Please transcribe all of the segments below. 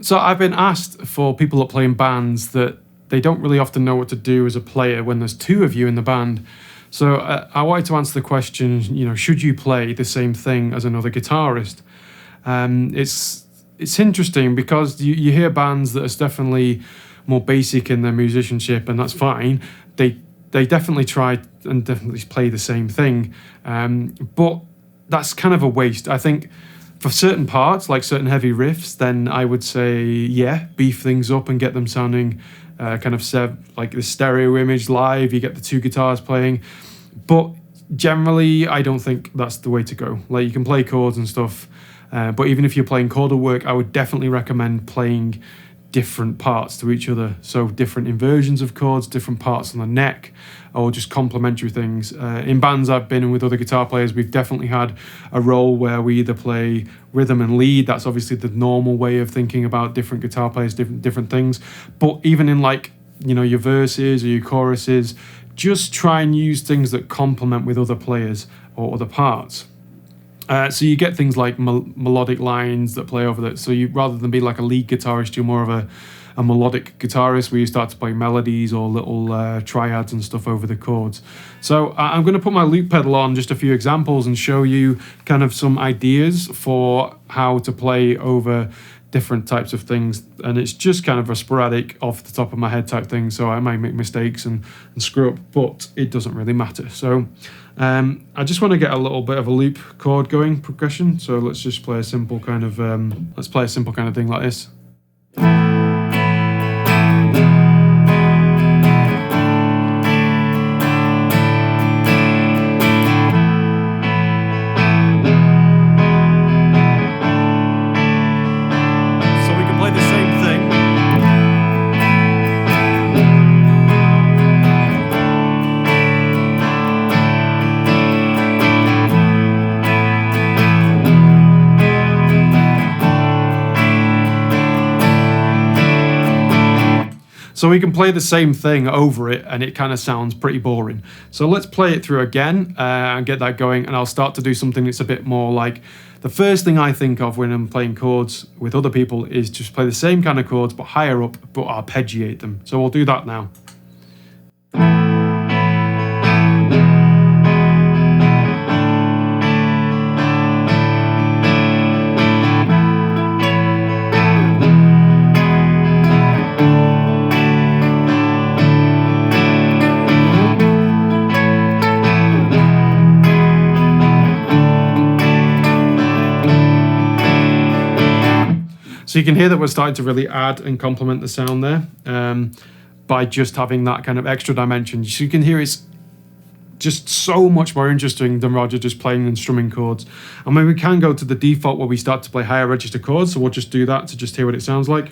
So I've been asked for people that play in bands that they don't really often know what to do as a player when there's two of you in the band. So I wanted to answer the question, should you play the same thing as another guitarist? It's interesting because you hear bands that are definitely more basic in their musicianship, and that's fine. They definitely try and definitely play the same thing, but that's kind of a waste. I think for certain parts, like certain heavy riffs, then I would say, yeah, beef things up and get them sounding like the stereo image live. You get the two guitars playing, but generally, I don't think that's the way to go. Like, you can play chords and stuff, but even if you're playing chordal work, I would definitely recommend playing different parts to each other. So different inversions of chords, different parts on the neck, or just complementary things. In bands I've been in with other guitar players, we've definitely had a role where we either play rhythm and lead. That's obviously the normal way of thinking about different guitar players, different things. But even in your verses or your choruses, just try and use things that complement with other players or other parts. So you get things like melodic lines that play over that. So you, rather than be like a lead guitarist, you're more of a melodic guitarist where you start to play melodies or little triads and stuff over the chords. So I'm going to put my loop pedal on, just a few examples, and show you kind of some ideas for how to play over different types of things. And it's just kind of a sporadic, off the top of my head type thing, so I might make mistakes and screw up, but it doesn't really matter. So I just want to get a little bit of a loop chord going, progression. So let's just play a simple kind of thing like this. So we can play the same thing over it, and it kind of sounds pretty boring. So let's play it through again and get that going, and I'll start to do something that's a bit more like, the first thing I think of when I'm playing chords with other people is just play the same kind of chords but higher up, but arpeggiate them. So we'll do that now. So you can hear that we're starting to really add and complement the sound there by just having that kind of extra dimension. So you can hear it's just so much more interesting than Roger just playing and strumming chords. And then we can go to the default where we start to play higher register chords. So we'll just do that to just hear what it sounds like.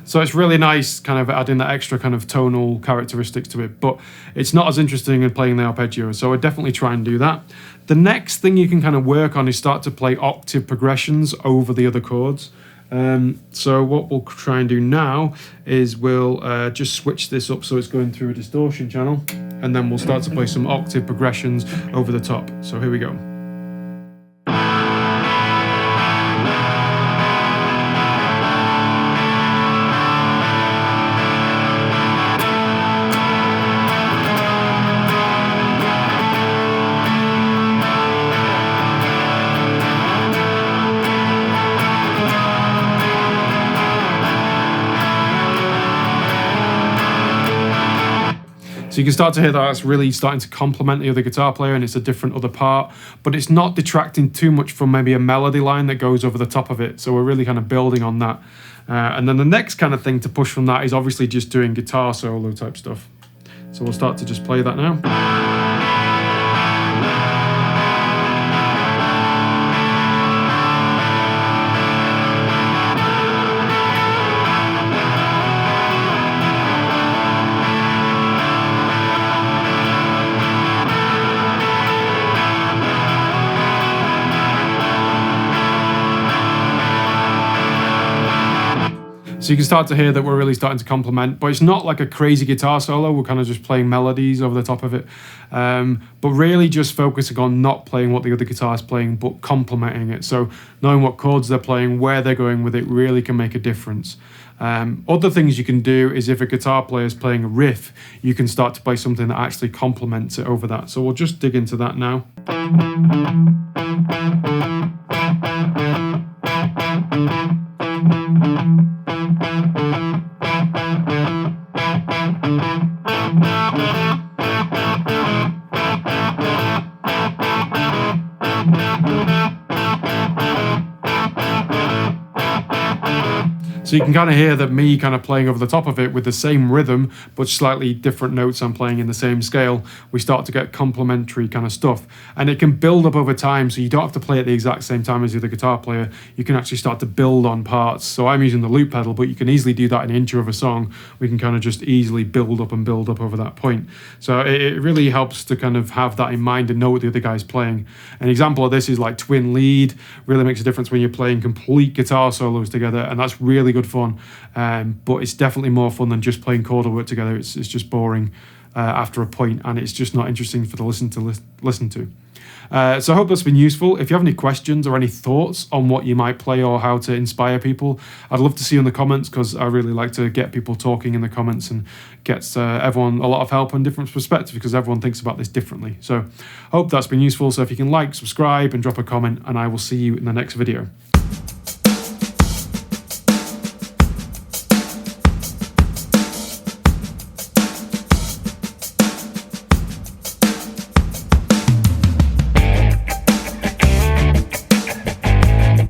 So it's really nice kind of adding that extra kind of tonal characteristics to it, but it's not as interesting as playing the arpeggio, so I definitely try and do that. The next thing you can kind of work on is start to play octave progressions over the other chords. So what we'll try and do now is we'll just switch this up so it's going through a distortion channel, and then we'll start to play some octave progressions over the top. So here we go. So you can start to hear that it's really starting to complement the other guitar player, and it's a different other part, but it's not detracting too much from maybe a melody line that goes over the top of it. So we're really kind of building on that. And then the next kind of thing to push from that is obviously just doing guitar solo type stuff. So we'll start to just play that now. So you can start to hear that we're really starting to complement, but it's not like a crazy guitar solo. We're kind of just playing melodies over the top of it, but really just focusing on not playing what the other guitar is playing, but complementing it. So knowing what chords they're playing, where they're going with it, really can make a difference. Other things you can do is if a guitar player is playing a riff, you can start to play something that actually complements it over that. So we'll just dig into that now. So you can kind of hear that me kind of playing over the top of it with the same rhythm, but slightly different notes I'm playing in the same scale. We start to get complementary kind of stuff. And it can build up over time, so you don't have to play at the exact same time as the other guitar player. You can actually start to build on parts. So I'm using the loop pedal, but you can easily do that in an intro of a song. We can kind of just easily build up over that point. So it really helps to kind of have that in mind and know what the other guy's playing. An example of this is like twin lead. Really makes a difference when you're playing complete guitar solos together, and that's really good fun, but it's definitely more fun than just playing chordal work together. It's just boring after a point, and it's just not interesting for the listener to listen to. So I hope that's been useful. If you have any questions or any thoughts on what you might play or how to inspire people, I'd love to see in the comments, because I really like to get people talking in the comments and gets everyone a lot of help and different perspectives, because everyone thinks about this differently. So hope that's been useful. So if you can like, subscribe and drop a comment, and I will see you in the next video.